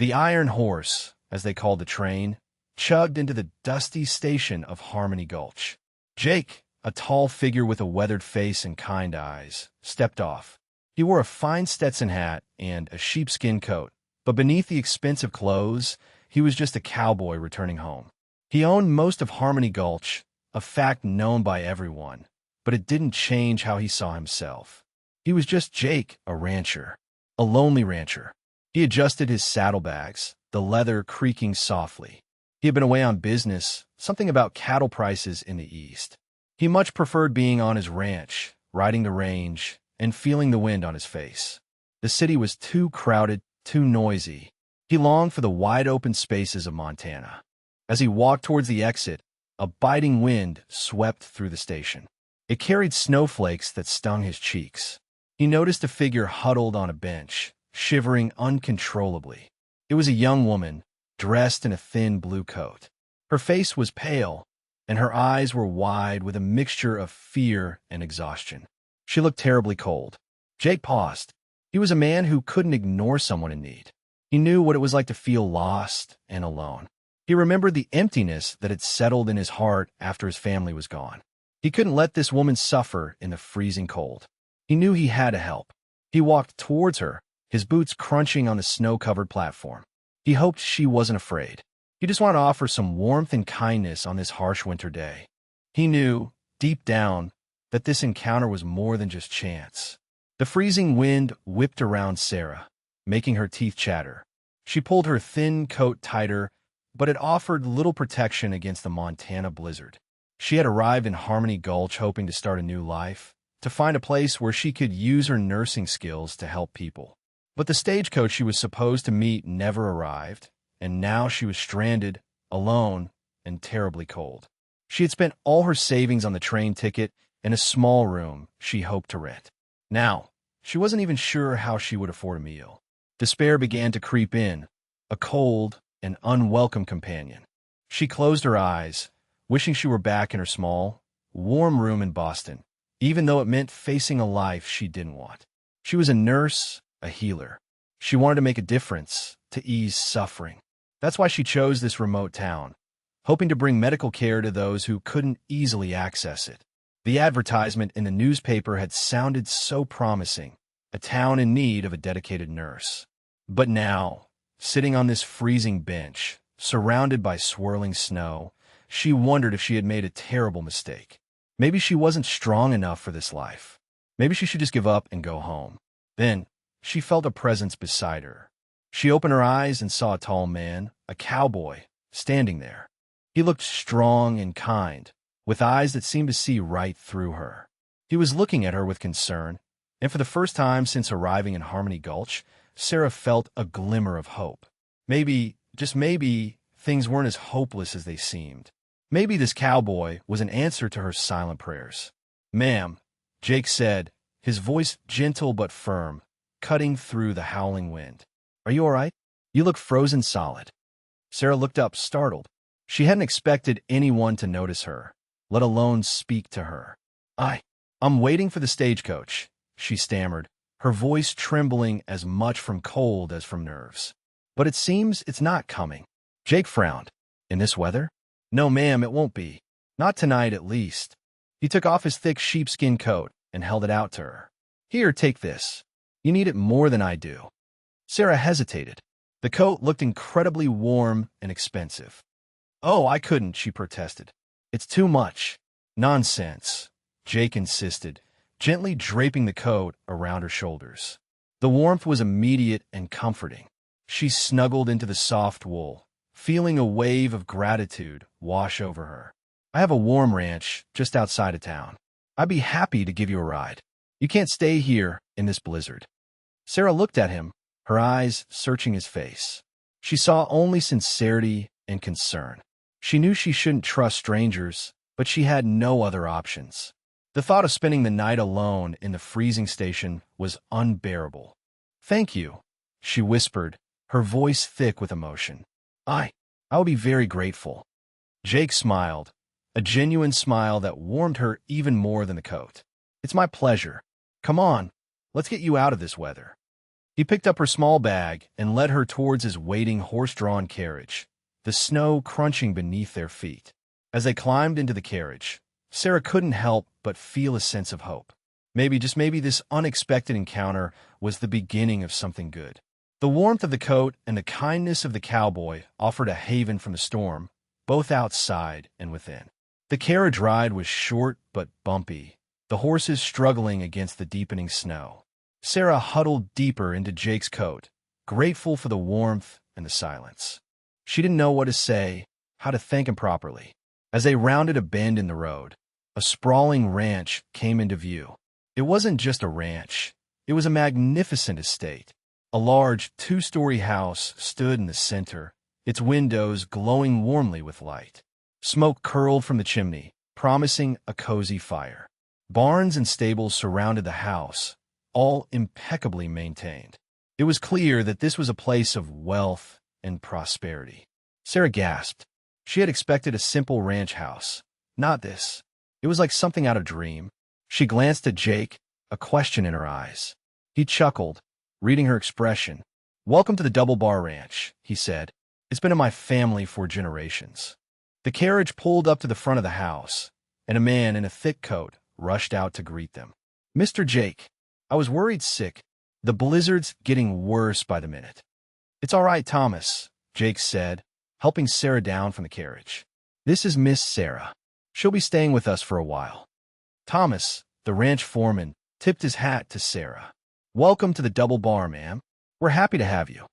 The Iron Horse, as they called the train, chugged into the dusty station of Harmony Gulch. Jake, a tall figure with a weathered face and kind eyes, stepped off. He wore a fine Stetson hat and a sheepskin coat, but beneath the expensive clothes, he was just a cowboy returning home. He owned most of Harmony Gulch, a fact known by everyone, but it didn't change how he saw himself. He was just Jake, a rancher, a lonely rancher. He adjusted his saddlebags, the leather creaking softly. He had been away on business, something about cattle prices in the East. He much preferred being on his ranch, riding the range, and feeling the wind on his face. The city was too crowded, too noisy. He longed for the wide-open spaces of Montana. As he walked towards the exit, a biting wind swept through the station. It carried snowflakes that stung his cheeks. He noticed a figure huddled on a bench, shivering uncontrollably. It was a young woman, dressed in a thin blue coat. Her face was pale, and her eyes were wide with a mixture of fear and exhaustion. She looked terribly cold. Jake paused. He was a man who couldn't ignore someone in need. He knew what it was like to feel lost and alone. He remembered the emptiness that had settled in his heart after his family was gone. He couldn't let this woman suffer in the freezing cold. He knew he had to help. He walked towards her, his boots crunching on the snow-covered platform. He hoped she wasn't afraid. He just wanted to offer some warmth and kindness on this harsh winter day. He knew, deep down, that this encounter was more than just chance. The freezing wind whipped around Sarah, making her teeth chatter. She pulled her thin coat tighter, but it offered little protection against the Montana blizzard. She had arrived in Harmony Gulch hoping to start a new life, to find a place where she could use her nursing skills to help people. But the stagecoach she was supposed to meet never arrived, and now she was stranded, alone, and terribly cold. She had spent all her savings on the train ticket and a small room she hoped to rent. Now, she wasn't even sure how she would afford a meal. Despair began to creep in, a cold and unwelcome companion. She closed her eyes, wishing she were back in her small, warm room in Boston, even though it meant facing a life she didn't want. She was a nurse, a healer. She wanted to make a difference, to ease suffering. That's why she chose this remote town, hoping to bring medical care to those who couldn't easily access it. The advertisement in the newspaper had sounded so promising, a town in need of a dedicated nurse. But now, sitting on this freezing bench, surrounded by swirling snow, she wondered if she had made a terrible mistake. Maybe she wasn't strong enough for this life. Maybe she should just give up and go home. Then, she felt a presence beside her. She opened her eyes and saw a tall man, a cowboy, standing there. He looked strong and kind, with eyes that seemed to see right through her. He was looking at her with concern, and for the first time since arriving in Harmony Gulch, Sarah felt a glimmer of hope. Maybe, just maybe, things weren't as hopeless as they seemed. Maybe this cowboy was an answer to her silent prayers. "Ma'am," Jake said, his voice gentle but firm, cutting through the howling wind. "Are you all right? You look frozen solid." Sarah looked up, startled. She hadn't expected anyone to notice her, let alone speak to her. I'm waiting for the stagecoach," she stammered, her voice trembling as much from cold as from nerves. "But it seems it's not coming." Jake frowned. "In this weather?" "No, ma'am, it won't be. Not tonight, at least." He took off his thick sheepskin coat and held it out to her. "Here, take this. You need it more than I do." Sarah hesitated. The coat looked incredibly warm and expensive. "Oh, I couldn't," she protested. "It's too much." "Nonsense," Jake insisted, gently draping the coat around her shoulders. The warmth was immediate and comforting. She snuggled into the soft wool, feeling a wave of gratitude wash over her. "I have a warm ranch just outside of town. I'd be happy to give you a ride. You can't stay here in this blizzard." Sarah looked at him, her eyes searching his face. She saw only sincerity and concern. She knew she shouldn't trust strangers, but she had no other options. The thought of spending the night alone in the freezing station was unbearable. "Thank you," she whispered, her voice thick with emotion. I will be very grateful." Jake smiled, a genuine smile that warmed her even more than the coat. "It's my pleasure. Come on, let's get you out of this weather." He picked up her small bag and led her towards his waiting horse-drawn carriage, the snow crunching beneath their feet. As they climbed into the carriage, Sarah couldn't help but feel a sense of hope. Maybe, just maybe, this unexpected encounter was the beginning of something good. The warmth of the coat and the kindness of the cowboy offered a haven from the storm, both outside and within. The carriage ride was short but bumpy, the horses struggling against the deepening snow. Sarah huddled deeper into Jake's coat, grateful for the warmth and the silence. She didn't know what to say, how to thank him properly. As they rounded a bend in the road, a sprawling ranch came into view. It wasn't just a ranch. It was a magnificent estate. A large two-story house stood in the center, its windows glowing warmly with light. Smoke curled from the chimney, promising a cozy fire. Barns and stables surrounded the house, all impeccably maintained. It was clear that this was a place of wealth and prosperity. Sarah gasped. She had expected a simple ranch house. Not this. It was like something out of a dream. She glanced at Jake, a question in her eyes. He chuckled, reading her expression. "Welcome to the Double Bar Ranch," he said. "It's been in my family for generations." The carriage pulled up to the front of the house, and a man in a thick coat rushed out to greet them. "Mr. Jake, I was worried sick. The blizzard's getting worse by the minute." "It's all right, Thomas," Jake said, helping Sarah down from the carriage. "This is Miss Sarah. She'll be staying with us for a while." Thomas, the ranch foreman, tipped his hat to Sarah. "Welcome to the Double Bar, ma'am. We're happy to have you."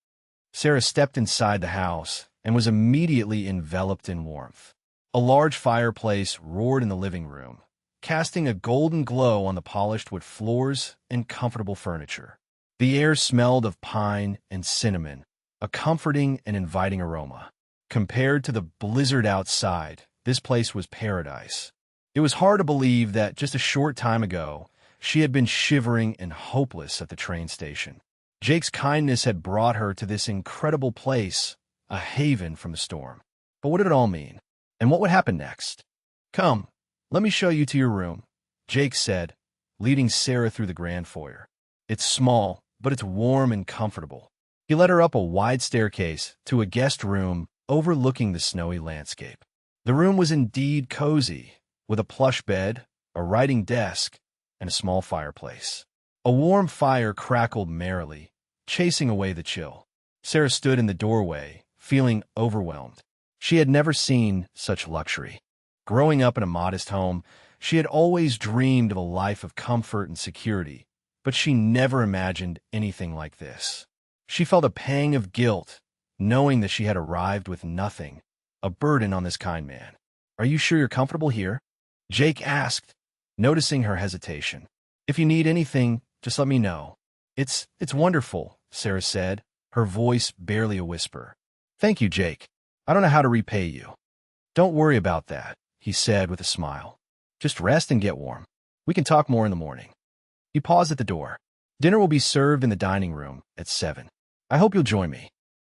Sarah stepped inside the house and was immediately enveloped in warmth. A large fireplace roared in the living room, casting a golden glow on the polished wood floors and comfortable furniture. The air smelled of pine and cinnamon, a comforting and inviting aroma. Compared to the blizzard outside, this place was paradise. It was hard to believe that just a short time ago, she had been shivering and hopeless at the train station. Jake's kindness had brought her to this incredible place, a haven from the storm. But what did it all mean? And what would happen next? "Come, let me show you to your room," Jake said, leading Sarah through the grand foyer. "It's small, but it's warm and comfortable." He led her up a wide staircase to a guest room overlooking the snowy landscape. The room was indeed cozy, with a plush bed, a writing desk, and a small fireplace. A warm fire crackled merrily, chasing away the chill. Sarah stood in the doorway, feeling overwhelmed. She had never seen such luxury. Growing up in a modest home, she had always dreamed of a life of comfort and security, but she never imagined anything like this. She felt a pang of guilt, knowing that she had arrived with nothing, a burden on this kind man. "Are you sure you're comfortable here?" Jake asked, noticing her hesitation. "If you need anything, just let me know." It's wonderful," Sarah said, her voice barely a whisper. "Thank you, Jake. I don't know how to repay you." "Don't worry about that," he said with a smile. "Just rest and get warm. We can talk more in the morning." He paused at the door. "Dinner will be served in the dining room at 7. I hope you'll join me."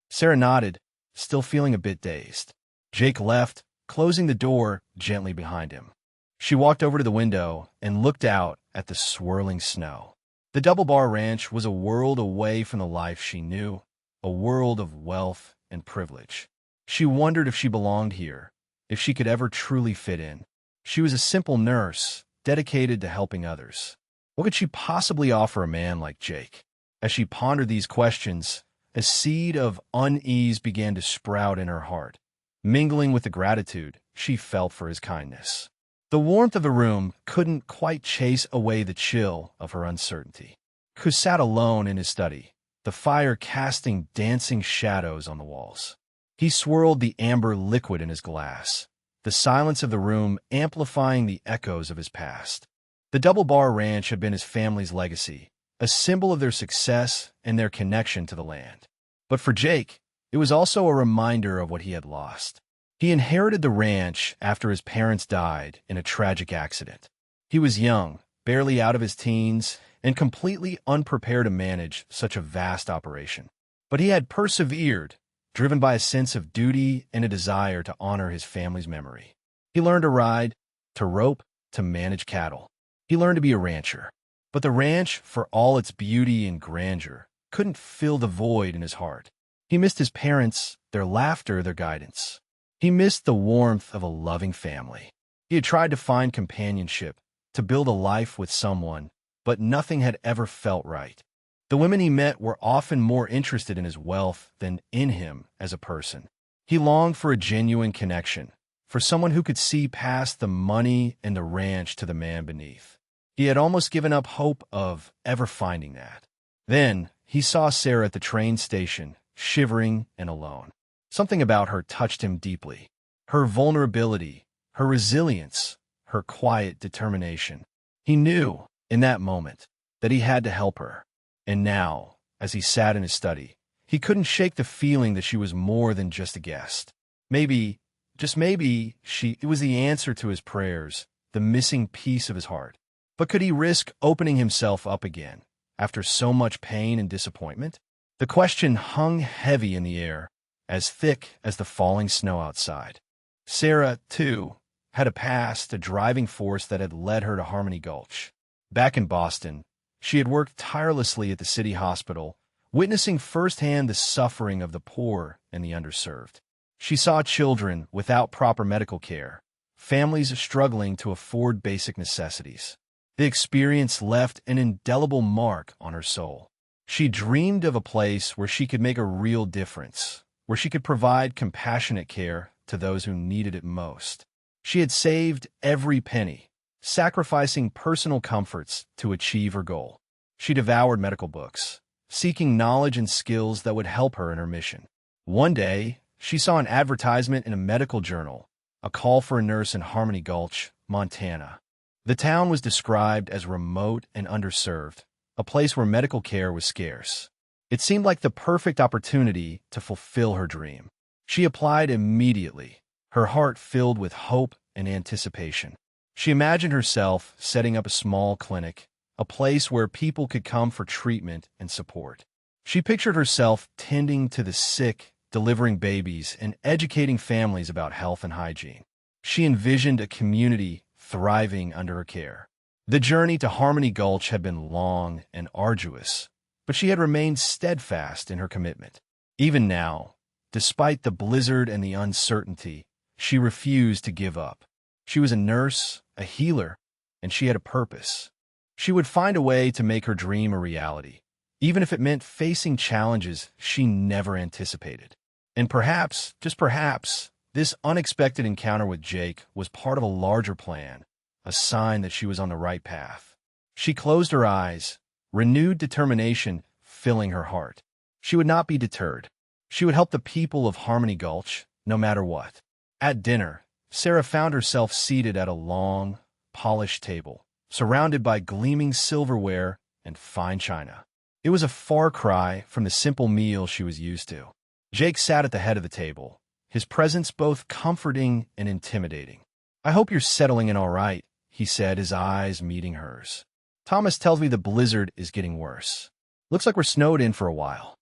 Sarah nodded, still feeling a bit dazed. Jake left, closing the door gently behind him. She walked over to the window and looked out at the swirling snow. The Double Bar Ranch was a world away from the life she knew, a world of wealth and privilege. She wondered if she belonged here, if she could ever truly fit in. She was a simple nurse, dedicated to helping others. What could she possibly offer a man like Jake? As she pondered these questions, a seed of unease began to sprout in her heart, mingling with the gratitude she felt for his kindness. The warmth of the room couldn't quite chase away the chill of her uncertainty. He sat alone in his study, the fire casting dancing shadows on the walls. He swirled the amber liquid in his glass, the silence of the room amplifying the echoes of his past. The Double Bar Ranch had been his family's legacy, a symbol of their success and their connection to the land. But for Jake, it was also a reminder of what he had lost. He inherited the ranch after his parents died in a tragic accident. He was young, barely out of his teens, and completely unprepared to manage such a vast operation. But he had persevered, driven by a sense of duty and a desire to honor his family's memory. He learned to ride, to rope, to manage cattle. He learned to be a rancher. But the ranch, for all its beauty and grandeur, couldn't fill the void in his heart. He missed his parents, their laughter, their guidance. He missed the warmth of a loving family. He had tried to find companionship, to build a life with someone, but nothing had ever felt right. The women he met were often more interested in his wealth than in him as a person. He longed for a genuine connection, for someone who could see past the money and the ranch to the man beneath. He had almost given up hope of ever finding that. Then he saw Sarah at the train station, shivering and alone. Something about her touched him deeply. Her vulnerability, her resilience, her quiet determination. He knew, in that moment, that he had to help her. And now, as he sat in his study, he couldn't shake the feeling that she was more than just a guest. Maybe, just maybe, it was the answer to his prayers, the missing piece of his heart. But could he risk opening himself up again, after so much pain and disappointment? The question hung heavy in the air, as thick as the falling snow outside. Sarah, too, had a past, a driving force that had led her to Harmony Gulch. Back in Boston, she had worked tirelessly at the city hospital, witnessing firsthand the suffering of the poor and the underserved. She saw children without proper medical care, families struggling to afford basic necessities. The experience left an indelible mark on her soul. She dreamed of a place where she could make a real difference, where she could provide compassionate care to those who needed it most. She had saved every penny, sacrificing personal comforts to achieve her goal. She devoured medical books, seeking knowledge and skills that would help her in her mission. One day, she saw an advertisement in a medical journal, a call for a nurse in Harmony Gulch, Montana. The town was described as remote and underserved, a place where medical care was scarce. It seemed like the perfect opportunity to fulfill her dream. She applied immediately, her heart filled with hope and anticipation. She imagined herself setting up a small clinic, a place where people could come for treatment and support. She pictured herself tending to the sick, delivering babies, and educating families about health and hygiene. She envisioned a community thriving under her care. The journey to Harmony Gulch had been long and arduous, but she had remained steadfast in her commitment. Even now, despite the blizzard and the uncertainty, she refused to give up. She was a nurse, a healer, and she had a purpose. She would find a way to make her dream a reality, even if it meant facing challenges she never anticipated. And perhaps, just perhaps, this unexpected encounter with Jake was part of a larger plan, a sign that she was on the right path. She closed her eyes, renewed determination filling her heart. She would not be deterred. She would help the people of Harmony Gulch, no matter what. At dinner, Sarah found herself seated at a long, polished table, surrounded by gleaming silverware and fine china. It was a far cry from the simple meal she was used to. Jake sat at the head of the table, his presence both comforting and intimidating. "I hope you're settling in all right," he said, his eyes meeting hers. "Thomas tells me the blizzard is getting worse. Looks like we're snowed in for a while."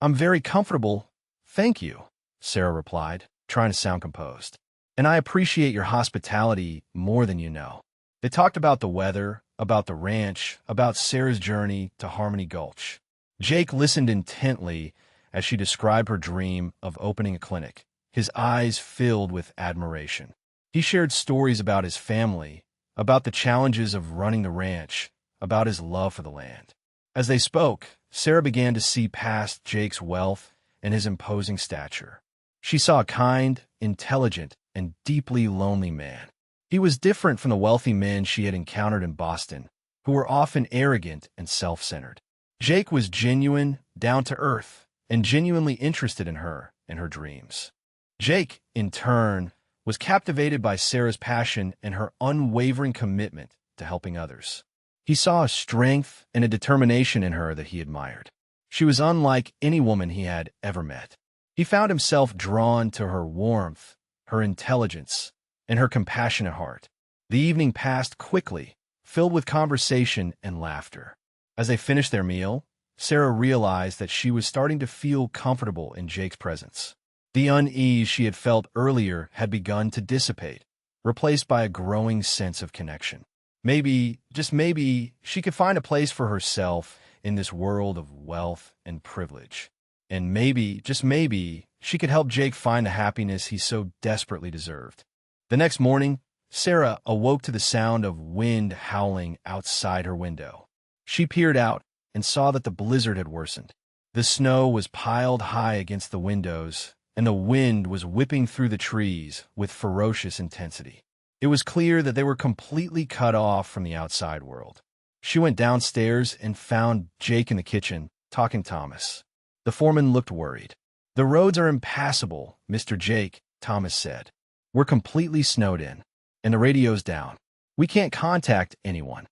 "I'm very comfortable, thank you," Sarah replied, trying to sound composed. "And I appreciate your hospitality more than you know." They talked about the weather, about the ranch, about Sarah's journey to Harmony Gulch. Jake listened intently as she described her dream of opening a clinic, his eyes filled with admiration. He shared stories about his family, about the challenges of running the ranch, about his love for the land. As they spoke, Sarah began to see past Jake's wealth and his imposing stature. She saw a kind, intelligent, and deeply lonely man. He was different from the wealthy men she had encountered in Boston, who were often arrogant and self-centered. Jake was genuine, down to earth, and genuinely interested in her and her dreams. Jake, in turn, was captivated by Sarah's passion and her unwavering commitment to helping others. He saw a strength and a determination in her that he admired. She was unlike any woman he had ever met. He found himself drawn to her warmth, her intelligence, and her compassionate heart. The evening passed quickly, filled with conversation and laughter. As they finished their meal, Sarah realized that she was starting to feel comfortable in Jake's presence. The unease she had felt earlier had begun to dissipate, replaced by a growing sense of connection. Maybe, just maybe, she could find a place for herself in this world of wealth and privilege. And maybe, just maybe, she could help Jake find the happiness he so desperately deserved. The next morning, Sarah awoke to the sound of wind howling outside her window. She peered out and saw that the blizzard had worsened. The snow was piled high against the windows, and the wind was whipping through the trees with ferocious intensity. It was clear that they were completely cut off from the outside world. She went downstairs and found Jake in the kitchen, talking to Thomas. The foreman looked worried. "The roads are impassable, Mr. Jake," Thomas said. "We're completely snowed in, and the radio's down. We can't contact anyone."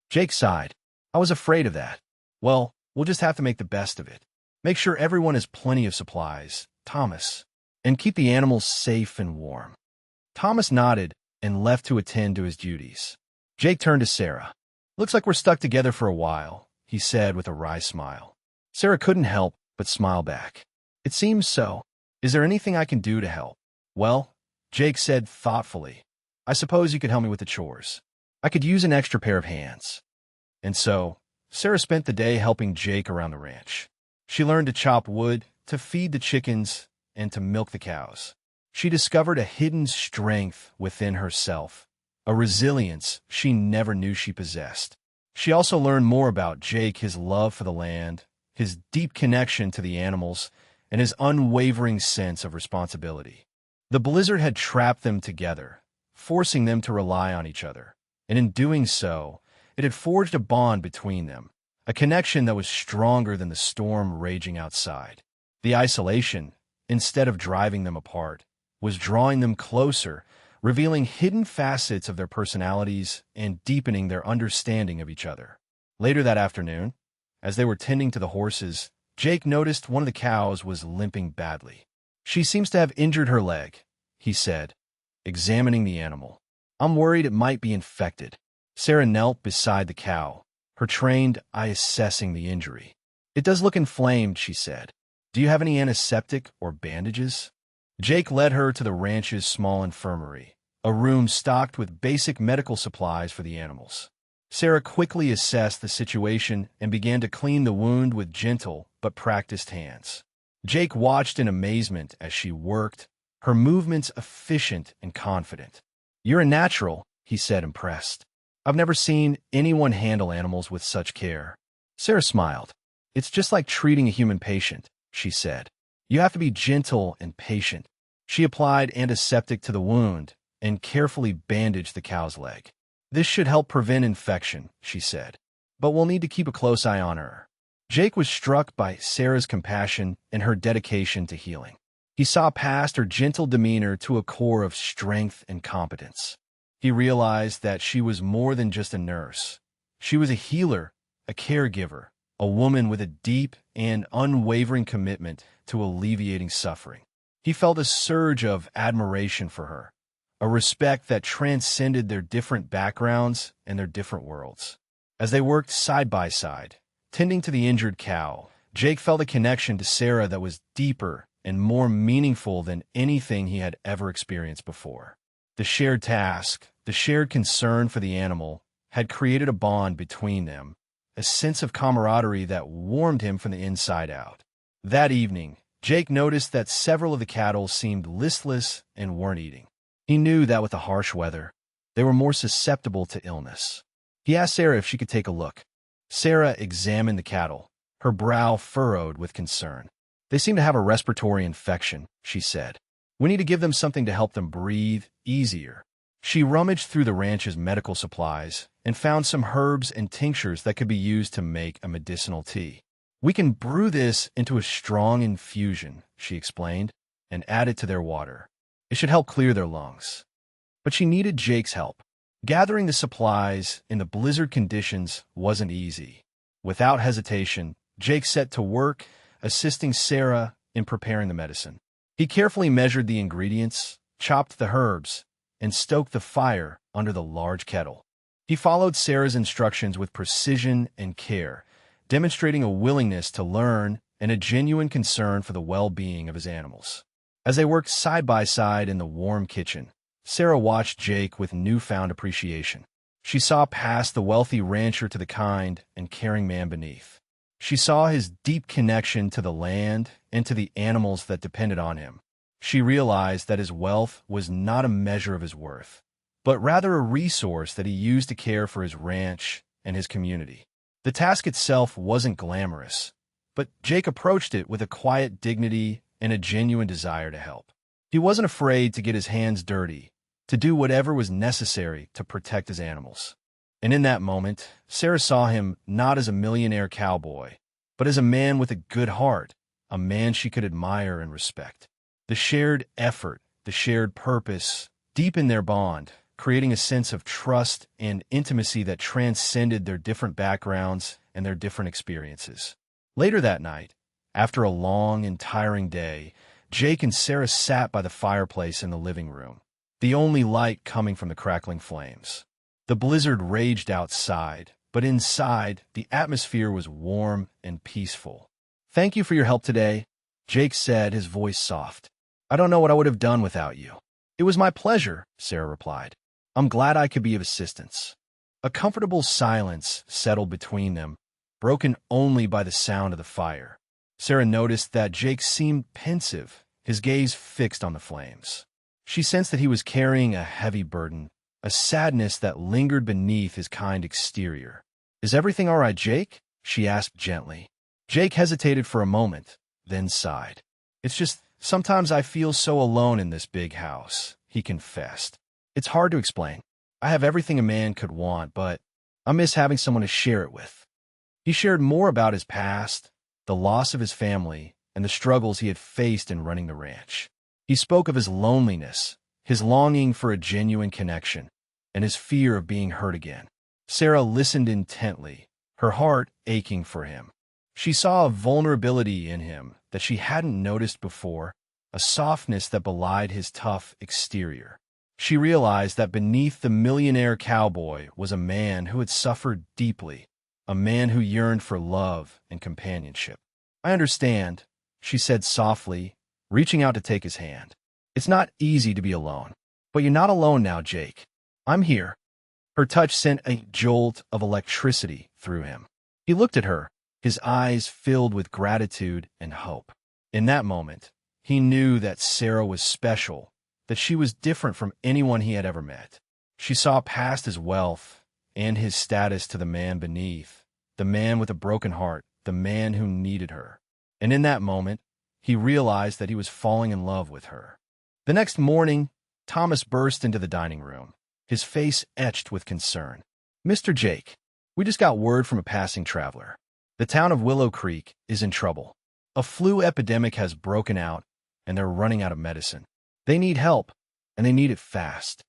Jake sighed. "I was afraid of that." "Well, we'll just have to make the best of it. Make sure everyone has plenty of supplies, Thomas, and keep the animals safe and warm." Thomas nodded and left to attend to his duties. Jake turned to Sarah. "Looks like we're stuck together for a while," he said with a wry smile. Sarah couldn't help but smile back. "It seems so. Is there anything I can do to help?" "Well," Jake said thoughtfully, "I suppose you could help me with the chores. I could use an extra pair of hands." And so, Sarah spent the day helping Jake around the ranch. She learned to chop wood, to feed the chickens, and to milk the cows. She discovered a hidden strength within herself, a resilience she never knew she possessed. She also learned more about Jake, his love for the land, his deep connection to the animals, and his unwavering sense of responsibility. The blizzard had trapped them together, forcing them to rely on each other, and in doing so, it had forged a bond between them, a connection that was stronger than the storm raging outside. The isolation, instead of driving them apart, was drawing them closer, revealing hidden facets of their personalities and deepening their understanding of each other. Later that afternoon, as they were tending to the horses, Jake noticed one of the cows was limping badly. "She seems to have injured her leg," he said, examining the animal. "I'm worried it might be infected." Sarah knelt beside the cow, her trained eye assessing the injury. "It does look inflamed," she said. "Do you have any antiseptic or bandages?" Jake led her to the ranch's small infirmary, a room stocked with basic medical supplies for the animals. Sarah quickly assessed the situation and began to clean the wound with gentle but practiced hands. Jake watched in amazement as she worked, her movements efficient and confident. "You're a natural," he said, impressed. "I've never seen anyone handle animals with such care." Sarah smiled. "It's just like treating a human patient," she said. "You have to be gentle and patient." She applied antiseptic to the wound and carefully bandaged the cow's leg. "This should help prevent infection," she said, "but we'll need to keep a close eye on her." Jake was struck by Sarah's compassion and her dedication to healing. He saw past her gentle demeanor to a core of strength and competence. He realized that she was more than just a nurse. She was a healer, a caregiver, a woman with a deep and unwavering commitment to alleviating suffering. He felt a surge of admiration for her, a respect that transcended their different backgrounds and their different worlds. As they worked side by side, tending to the injured cow, Jake felt a connection to Sarah that was deeper and more meaningful than anything he had ever experienced before. The shared task, the shared concern for the animal, had created a bond between them, a sense of camaraderie that warmed him from the inside out. That evening, Jake noticed that several of the cattle seemed listless and weren't eating. He knew that with the harsh weather, they were more susceptible to illness. He asked Sarah if she could take a look. Sarah examined the cattle, her brow furrowed with concern. "They seem to have a respiratory infection," she said. "We need to give them something to help them breathe easier." She rummaged through the ranch's medical supplies and found some herbs and tinctures that could be used to make a medicinal tea. "We can brew this into a strong infusion," she explained, "and add it to their water. It should help clear their lungs." But she needed Jake's help. Gathering the supplies in the blizzard conditions wasn't easy. Without hesitation, Jake set to work, assisting Sarah in preparing the medicine. He carefully measured the ingredients, chopped the herbs, and stoked the fire under the large kettle. He followed Sarah's instructions with precision and care, demonstrating a willingness to learn and a genuine concern for the well-being of his animals. As they worked side by side in the warm kitchen, Sarah watched Jake with newfound appreciation. She saw past the wealthy rancher to the kind and caring man beneath. She saw his deep connection to the land and to the animals that depended on him. She realized that his wealth was not a measure of his worth, but rather a resource that he used to care for his ranch and his community. The task itself wasn't glamorous, but Jake approached it with a quiet dignity and a genuine desire to help. He wasn't afraid to get his hands dirty, to do whatever was necessary to protect his animals. And in that moment, Sarah saw him not as a millionaire cowboy, but as a man with a good heart, a man she could admire and respect. The shared effort, the shared purpose, deepened their bond, creating a sense of trust and intimacy that transcended their different backgrounds and their different experiences. Later that night, after a long and tiring day, Jake and Sarah sat by the fireplace in the living room, the only light coming from the crackling flames. The blizzard raged outside, but inside, the atmosphere was warm and peaceful. "Thank you for your help today," Jake said, his voice soft. "I don't know what I would have done without you." "It was my pleasure," Sarah replied. "I'm glad I could be of assistance." A comfortable silence settled between them, broken only by the sound of the fire. Sarah noticed that Jake seemed pensive, his gaze fixed on the flames. She sensed that he was carrying a heavy burden, a sadness that lingered beneath his kind exterior. "Is everything all right, Jake?" she asked gently. Jake hesitated for a moment, then sighed. "It's just, sometimes I feel so alone in this big house," he confessed. "It's hard to explain. I have everything a man could want, but I miss having someone to share it with." He shared more about his past, the loss of his family, and the struggles he had faced in running the ranch. He spoke of his loneliness, his longing for a genuine connection, and his fear of being hurt again. Sarah listened intently, her heart aching for him. She saw a vulnerability in him that she hadn't noticed before, a softness that belied his tough exterior. She realized that beneath the millionaire cowboy was a man who had suffered deeply, a man who yearned for love and companionship. "I understand," she said softly, reaching out to take his hand. "It's not easy to be alone. But you're not alone now, Jake. I'm here." Her touch sent a jolt of electricity through him. He looked at her, his eyes filled with gratitude and hope. In that moment, he knew that Sarah was special, that she was different from anyone he had ever met. She saw past his wealth and his status to the man beneath, the man with a broken heart, the man who needed her. And in that moment, he realized that he was falling in love with her. The next morning, Thomas burst into the dining room, his face etched with concern. "Mr. Jake, we just got word from a passing traveler. The town of Willow Creek is in trouble. A flu epidemic has broken out, and they're running out of medicine. They need help, and they need it fast."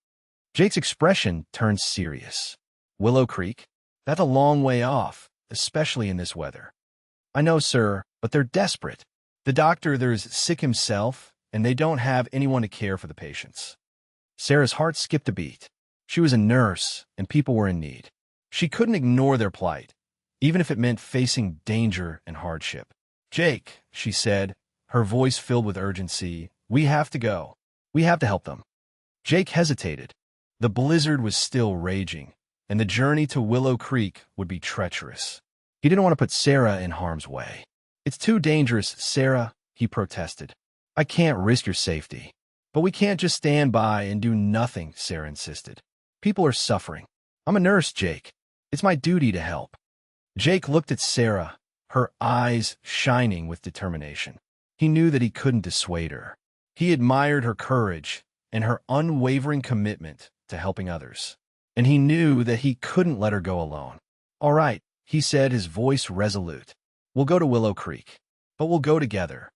Jake's expression turned serious. "Willow Creek? That's a long way off, especially in this weather." "I know, sir, but they're desperate. The doctor there's sick himself, and they don't have anyone to care for the patients." Sarah's heart skipped a beat. She was a nurse, and people were in need. She couldn't ignore their plight, even if it meant facing danger and hardship. "Jake," she said, her voice filled with urgency, "we have to go. We have to help them." Jake hesitated. The blizzard was still raging, and the journey to Willow Creek would be treacherous. He didn't want to put Sarah in harm's way. "It's too dangerous, Sarah," he protested. "I can't risk your safety." "But we can't just stand by and do nothing," Sarah insisted. "People are suffering. I'm a nurse, Jake. It's my duty to help." Jake looked at Sarah, her eyes shining with determination. He knew that he couldn't dissuade her. He admired her courage and her unwavering commitment to helping others. And he knew that he couldn't let her go alone. "All right," he said, his voice resolute. "We'll go to Willow Creek, but we'll go together."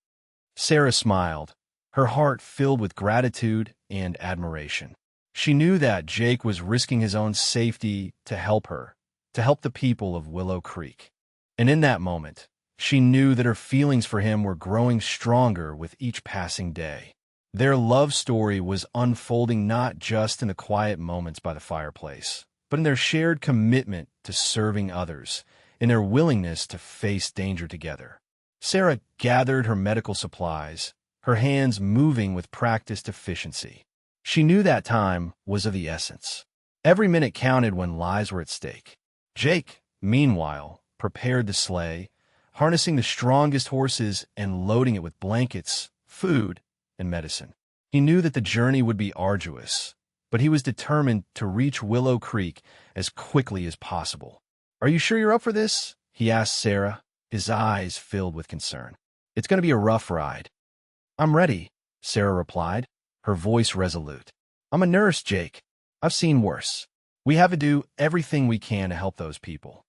Sarah smiled, her heart filled with gratitude and admiration. She knew that Jake was risking his own safety to help her, to help the people of Willow Creek. And in that moment, she knew that her feelings for him were growing stronger with each passing day. Their love story was unfolding not just in the quiet moments by the fireplace, but in their shared commitment to serving others, in their willingness to face danger together. Sarah gathered her medical supplies, her hands moving with practiced efficiency. She knew that time was of the essence. Every minute counted when lives were at stake. Jake, meanwhile, prepared the sleigh, harnessing the strongest horses and loading it with blankets, food, and medicine. He knew that the journey would be arduous, but he was determined to reach Willow Creek as quickly as possible. "Are you sure you're up for this?" he asked Sarah, his eyes filled with concern. "It's going to be a rough ride." "I'm ready," Sarah replied, her voice resolute. "I'm a nurse, Jake. I've seen worse. We have to do everything we can to help those people."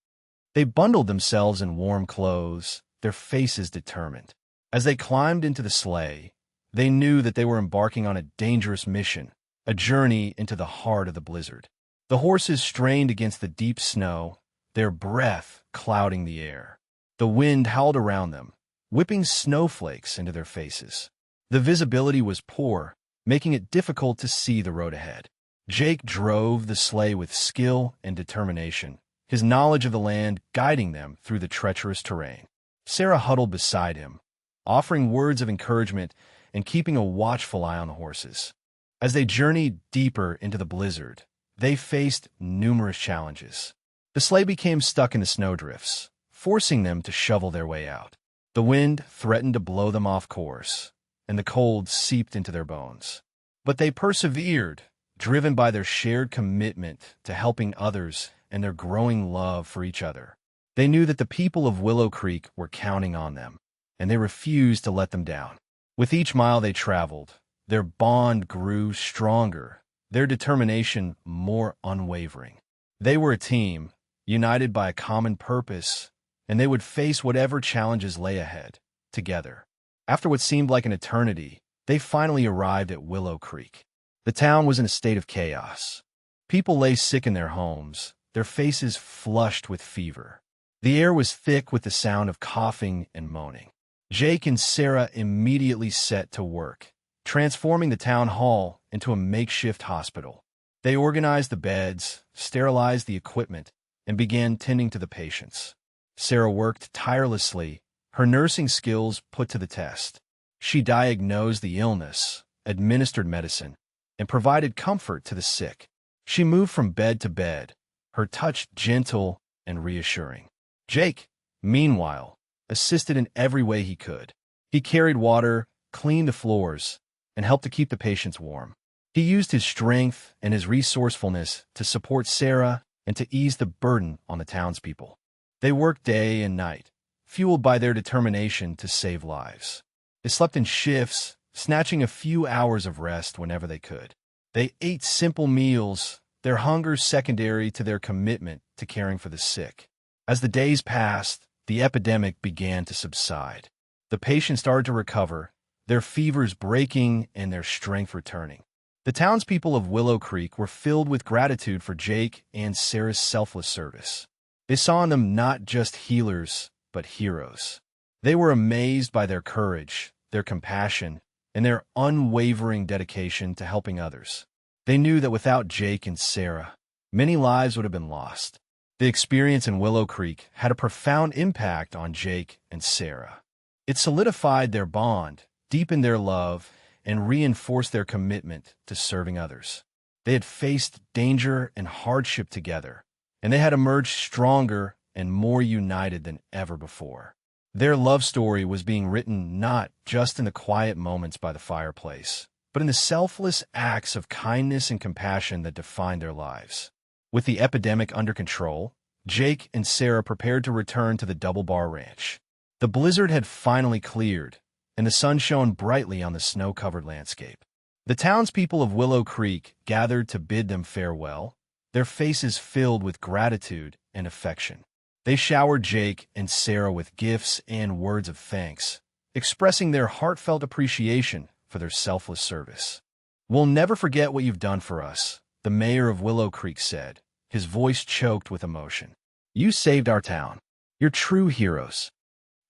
They bundled themselves in warm clothes, their faces determined. As they climbed into the sleigh, they knew that they were embarking on a dangerous mission, a journey into the heart of the blizzard. The horses strained against the deep snow, their breath clouding the air. The wind howled around them, whipping snowflakes into their faces. The visibility was poor, making it difficult to see the road ahead. Jake drove the sleigh with skill and determination, his knowledge of the land guiding them through the treacherous terrain. Sarah huddled beside him, offering words of encouragement and keeping a watchful eye on the horses. As they journeyed deeper into the blizzard, they faced numerous challenges. The sleigh became stuck in the snowdrifts, forcing them to shovel their way out. The wind threatened to blow them off course, and the cold seeped into their bones. But they persevered, driven by their shared commitment to helping others and their growing love for each other. They knew that the people of Willow Creek were counting on them, and they refused to let them down. With each mile they traveled, their bond grew stronger, their determination more unwavering. They were a team, united by a common purpose, and they would face whatever challenges lay ahead, together. After what seemed like an eternity, they finally arrived at Willow Creek. The town was in a state of chaos. People lay sick in their homes, their faces flushed with fever. The air was thick with the sound of coughing and moaning. Jake and Sarah immediately set to work, transforming the town hall into a makeshift hospital. They organized the beds, sterilized the equipment, and began tending to the patients. Sarah worked tirelessly, her nursing skills put to the test. She diagnosed the illness, administered medicine, and provided comfort to the sick. She moved from bed to bed, her touch gentle and reassuring. Jake, meanwhile, assisted in every way he could. He carried water, cleaned the floors, and helped to keep the patients warm. He used his strength and his resourcefulness to support Sarah and to ease the burden on the townspeople. They worked day and night, fueled by their determination to save lives. They slept in shifts, snatching a few hours of rest whenever they could. They ate simple meals, their hunger secondary to their commitment to caring for the sick. As the days passed, the epidemic began to subside. The patients started to recover, their fevers breaking and their strength returning. The townspeople of Willow Creek were filled with gratitude for Jake and Sarah's selfless service. They saw in them not just healers, but heroes. They were amazed by their courage, their compassion, and their unwavering dedication to helping others. They knew that without Jake and Sarah, many lives would have been lost. The experience in Willow Creek had a profound impact on Jake and Sarah. It solidified their bond, deepened their love, and reinforced their commitment to serving others. They had faced danger and hardship together, and they had emerged stronger and more united than ever before. Their love story was being written not just in the quiet moments by the fireplace, but in the selfless acts of kindness and compassion that defined their lives. With the epidemic under control, Jake and Sarah prepared to return to the Double Bar Ranch. The blizzard had finally cleared, and the sun shone brightly on the snow-covered landscape. The townspeople of Willow Creek gathered to bid them farewell, their faces filled with gratitude and affection. They showered Jake and Sarah with gifts and words of thanks, expressing their heartfelt appreciation for their selfless service. "We'll never forget what you've done for us," the mayor of Willow Creek said, his voice choked with emotion. "You saved our town. You're true heroes."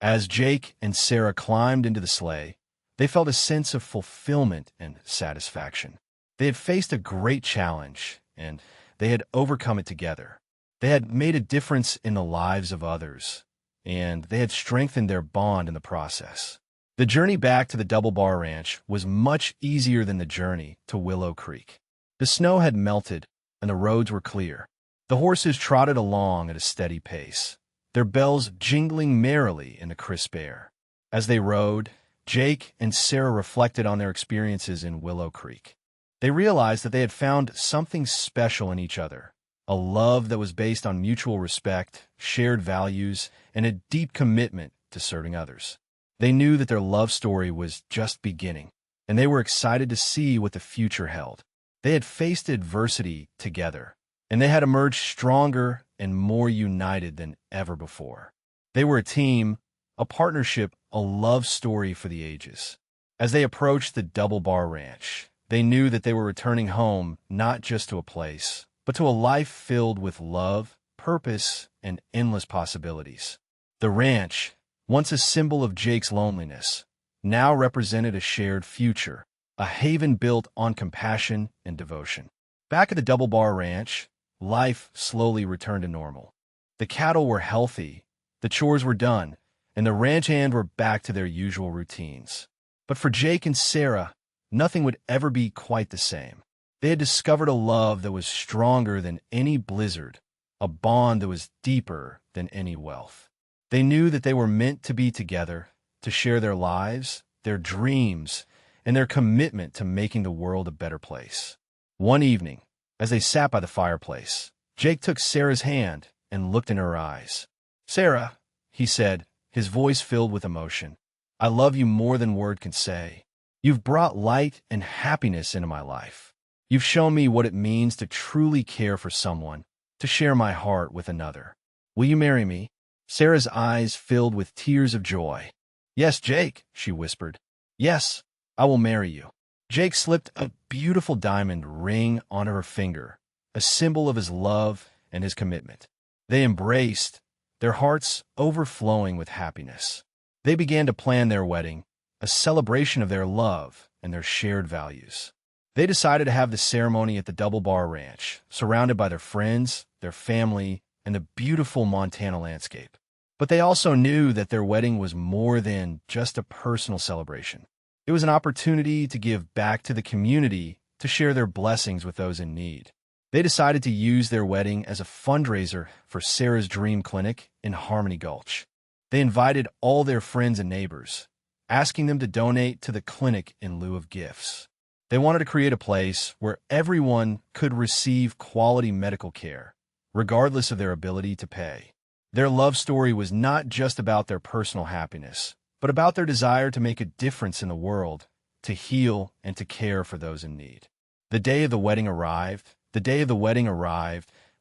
As Jake and Sarah climbed into the sleigh, they felt a sense of fulfillment and satisfaction. They had faced a great challenge, and they had overcome it together. They had made a difference in the lives of others, and they had strengthened their bond in the process. The journey back to the Double Bar Ranch was much easier than the journey to Willow Creek. The snow had melted, and the roads were clear. The horses trotted along at a steady pace, their bells jingling merrily in the crisp air. As they rode, Jake and Sarah reflected on their experiences in Willow Creek. They realized that they had found something special in each other, a love that was based on mutual respect, shared values, and a deep commitment to serving others. They knew that their love story was just beginning, and they were excited to see what the future held. They had faced adversity together, and they had emerged stronger and more united than ever before. They were a team, a partnership, a love story for the ages. As they approached the Double Bar Ranch, they knew that they were returning home not just to a place, but to a life filled with love, purpose, and endless possibilities. The ranch, once a symbol of Jake's loneliness, now represented a shared future, a haven built on compassion and devotion. Back at the Double Bar Ranch, life slowly returned to normal. The cattle were healthy, the chores were done, and the ranch hand were back to their usual routines. But for Jake and Sarah, nothing would ever be quite the same. They had discovered a love that was stronger than any blizzard, a bond that was deeper than any wealth. They knew that they were meant to be together, to share their lives, their dreams, and their commitment to making the world a better place. One evening, as they sat by the fireplace, Jake took Sarah's hand and looked in her eyes. "Sarah," he said, his voice filled with emotion, "I love you more than word can say. You've brought light and happiness into my life. You've shown me what it means to truly care for someone, to share my heart with another. Will you marry me?" Sarah's eyes filled with tears of joy. "Yes, Jake," she whispered. "Yes, I will marry you." Jake slipped a beautiful diamond ring onto her finger, a symbol of his love and his commitment. They embraced, their hearts overflowing with happiness. They began to plan their wedding, a celebration of their love and their shared values. They decided to have the ceremony at the Double Bar Ranch, surrounded by their friends, their family, and the beautiful Montana landscape. But they also knew that their wedding was more than just a personal celebration. It was an opportunity to give back to the community, to share their blessings with those in need. They decided to use their wedding as a fundraiser for Sarah's Dream Clinic in Harmony Gulch. They invited all their friends and neighbors, asking them to donate to the clinic in lieu of gifts. They wanted to create a place where everyone could receive quality medical care, regardless of their ability to pay. Their love story was not just about their personal happiness, but about their desire to make a difference in the world, to heal and to care for those in need. The day of the wedding arrived,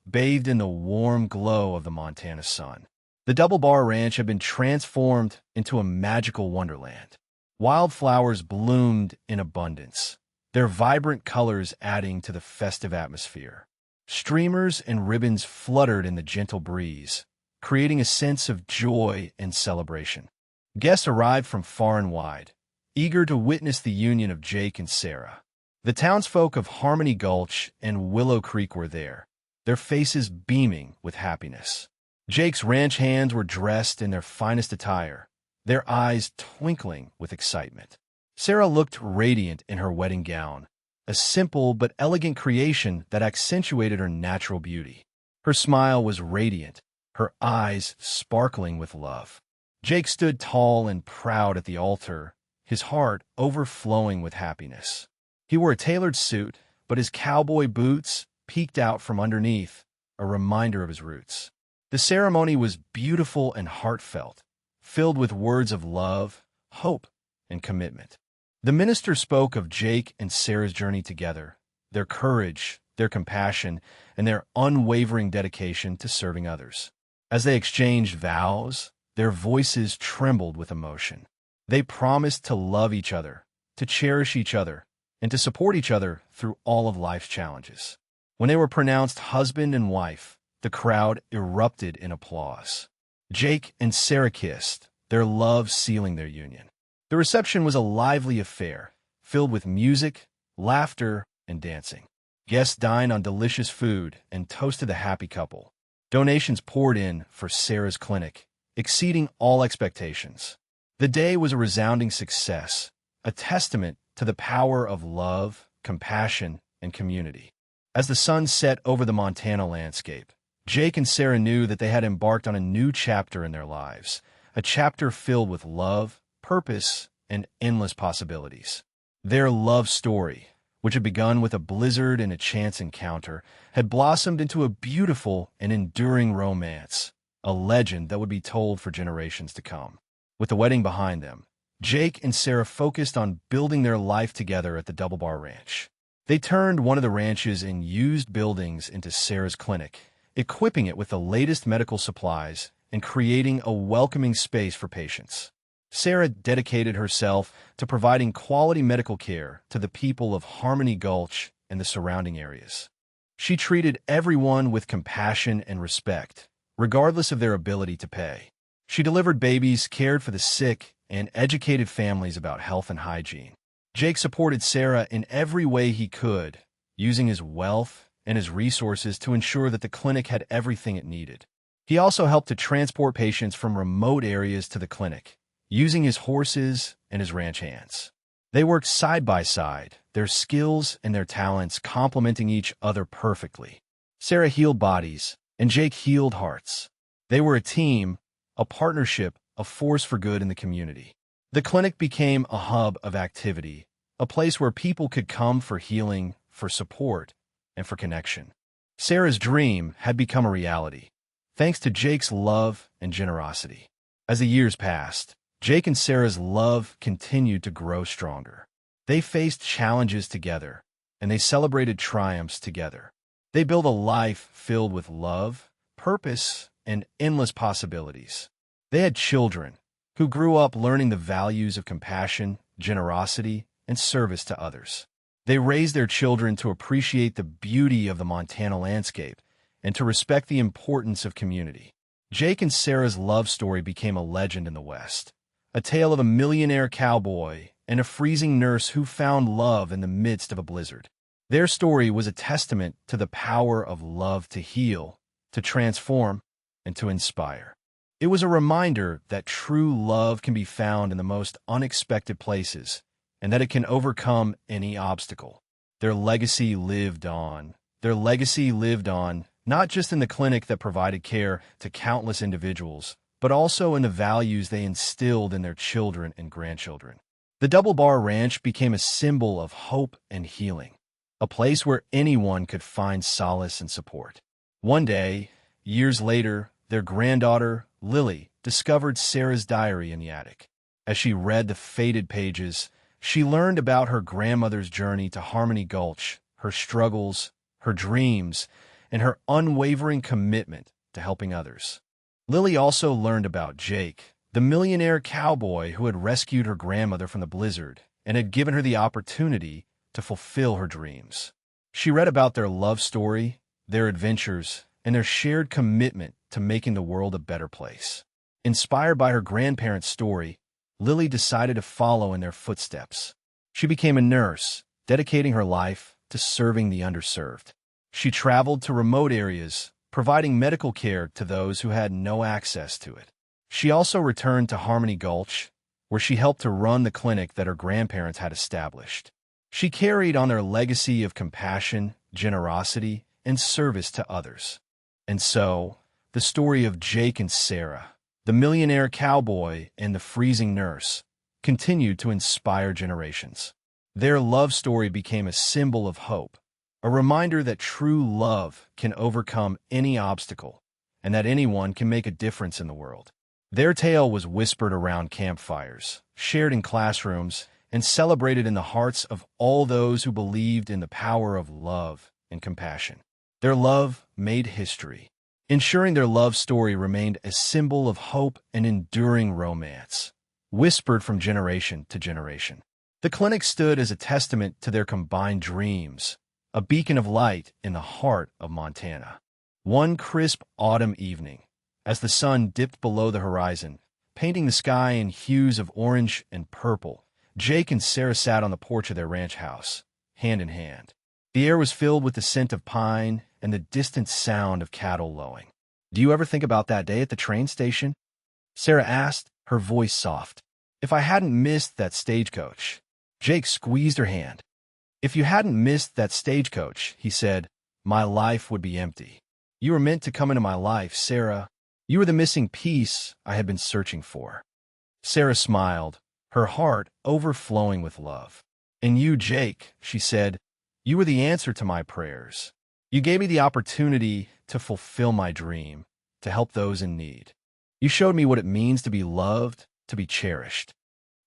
bathed in the warm glow of the Montana sun. The Double Bar Ranch had been transformed into a magical wonderland. Wildflowers bloomed in abundance, their vibrant colors adding to the festive atmosphere. Streamers and ribbons fluttered in the gentle breeze, creating a sense of joy and celebration. Guests arrived from far and wide, eager to witness the union of Jake and Sarah. The townsfolk of Harmony Gulch and Willow Creek were there, their faces beaming with happiness. Jake's ranch hands were dressed in their finest attire, their eyes twinkling with excitement. Sarah looked radiant in her wedding gown, a simple but elegant creation that accentuated her natural beauty. Her smile was radiant, her eyes sparkling with love. Jake stood tall and proud at the altar, his heart overflowing with happiness. He wore a tailored suit, but his cowboy boots peeked out from underneath, a reminder of his roots. The ceremony was beautiful and heartfelt, filled with words of love, hope, and commitment. The minister spoke of Jake and Sarah's journey together, their courage, their compassion, and their unwavering dedication to serving others. As they exchanged vows, their voices trembled with emotion. They promised to love each other, to cherish each other, and to support each other through all of life's challenges. When they were pronounced husband and wife, the crowd erupted in applause. Jake and Sarah kissed, their love sealing their union. The reception was a lively affair, filled with music, laughter, and dancing. Guests dined on delicious food and toasted the happy couple. Donations poured in for Sarah's clinic, exceeding all expectations. The day was a resounding success, a testament to the power of love, compassion, and community. As the sun set over the Montana landscape, Jake and Sarah knew that they had embarked on a new chapter in their lives, a chapter filled with love, purpose, and endless possibilities. Their love story, which had begun with a blizzard and a chance encounter, had blossomed into a beautiful and enduring romance, a legend that would be told for generations to come. With the wedding behind them, Jake and Sarah focused on building their life together at the Double Bar Ranch. They turned one of the ranch's unused buildings into Sarah's clinic, equipping it with the latest medical supplies and creating a welcoming space for patients. Sarah dedicated herself to providing quality medical care to the people of Harmony Gulch and the surrounding areas. She treated everyone with compassion and respect, regardless of their ability to pay. She delivered babies, cared for the sick, and educated families about health and hygiene. Jake supported Sarah in every way he could, using his wealth and his resources to ensure that the clinic had everything it needed. He also helped to transport patients from remote areas to the clinic, using his horses and his ranch hands. They worked side by side, their skills and their talents complementing each other perfectly. Sarah healed bodies, and Jake healed hearts. They were a team, a partnership, a force for good in the community. The clinic became a hub of activity, a place where people could come for healing, for support, and for connection. Sarah's dream had become a reality, thanks to Jake's love and generosity. As the years passed, Jake and Sarah's love continued to grow stronger. They faced challenges together, and they celebrated triumphs together. They built a life filled with love, purpose, and endless possibilities. They had children who grew up learning the values of compassion, generosity, and service to others. They raised their children to appreciate the beauty of the Montana landscape and to respect the importance of community. Jake and Sarah's love story became a legend in the West, a tale of a millionaire cowboy and a freezing nurse who found love in the midst of a blizzard. Their story was a testament to the power of love to heal, to transform, and to inspire. It was a reminder that true love can be found in the most unexpected places and that it can overcome any obstacle. Their legacy lived on. Their legacy lived on, not just in the clinic that provided care to countless individuals, but also in the values they instilled in their children and grandchildren. The Double Bar Ranch became a symbol of hope and healing, a place where anyone could find solace and support. One day, years later, their granddaughter, Lily, discovered Sarah's diary in the attic. As she read the faded pages, she learned about her grandmother's journey to Harmony Gulch, her struggles, her dreams, and her unwavering commitment to helping others. Lily also learned about Jake, the millionaire cowboy who had rescued her grandmother from the blizzard and had given her the opportunity to fulfill her dreams. She read about their love story, their adventures, and their shared commitment to making the world a better place. Inspired by her grandparents' story, Lily decided to follow in their footsteps. She became a nurse, dedicating her life to serving the underserved. She traveled to remote areas, providing medical care to those who had no access to it. She also returned to Harmony Gulch, where she helped to run the clinic that her grandparents had established. She carried on their legacy of compassion, generosity, and service to others. And so, the story of Jake and Sarah, the millionaire cowboy and the freezing nurse, continued to inspire generations. Their love story became a symbol of hope, a reminder that true love can overcome any obstacle and that anyone can make a difference in the world. Their tale was whispered around campfires, shared in classrooms, and celebrated in the hearts of all those who believed in the power of love and compassion. Their love made history, ensuring their love story remained a symbol of hope and enduring romance, whispered from generation to generation. The clinic stood as a testament to their combined dreams, a beacon of light in the heart of Montana. One crisp autumn evening, as the sun dipped below the horizon, painting the sky in hues of orange and purple, Jake and Sarah sat on the porch of their ranch house, hand in hand. The air was filled with the scent of pine and the distant sound of cattle lowing. "Do you ever think about that day at the train station?" Sarah asked, her voice soft. "If I hadn't missed that stagecoach." Jake squeezed her hand. "If you hadn't missed that stagecoach," he said, "my life would be empty." You were meant to come into my life, Sarah. You were the missing piece I had been searching for." Sarah smiled, her heart overflowing with love. "And you, Jake," she said, "you were the answer to my prayers. You gave me the opportunity to fulfill my dream, to help those in need. You showed me what it means to be loved, to be cherished."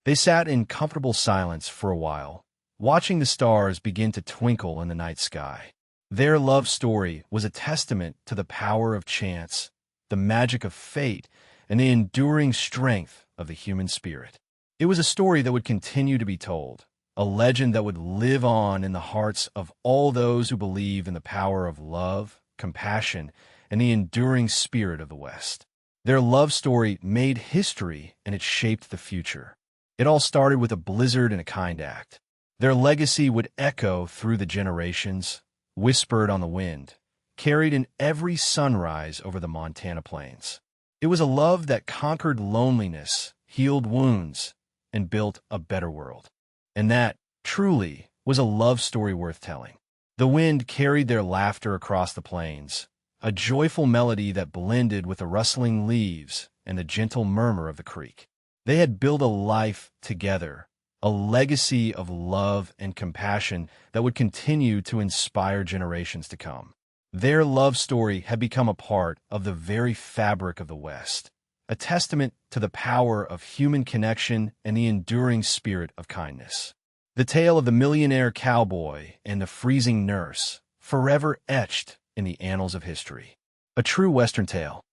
They sat in comfortable silence for a while, watching the stars begin to twinkle in the night sky. Their love story was a testament to the power of chance, the magic of fate, and the enduring strength of the human spirit. It was a story that would continue to be told, a legend that would live on in the hearts of all those who believe in the power of love, compassion, and the enduring spirit of the West. Their love story made history, and it shaped the future. It all started with a blizzard and a kind act. Their legacy would echo through the generations, whispered on the wind, carried in every sunrise over the Montana plains. It was a love that conquered loneliness, healed wounds, and built a better world. And that, truly, was a love story worth telling. The wind carried their laughter across the plains, a joyful melody that blended with the rustling leaves and the gentle murmur of the creek. They had built a life together, a legacy of love and compassion that would continue to inspire generations to come. Their love story had become a part of the very fabric of the West, a testament to the power of human connection and the enduring spirit of kindness. The tale of the millionaire cowboy and the freezing nurse, forever etched in the annals of history. A true Western tale.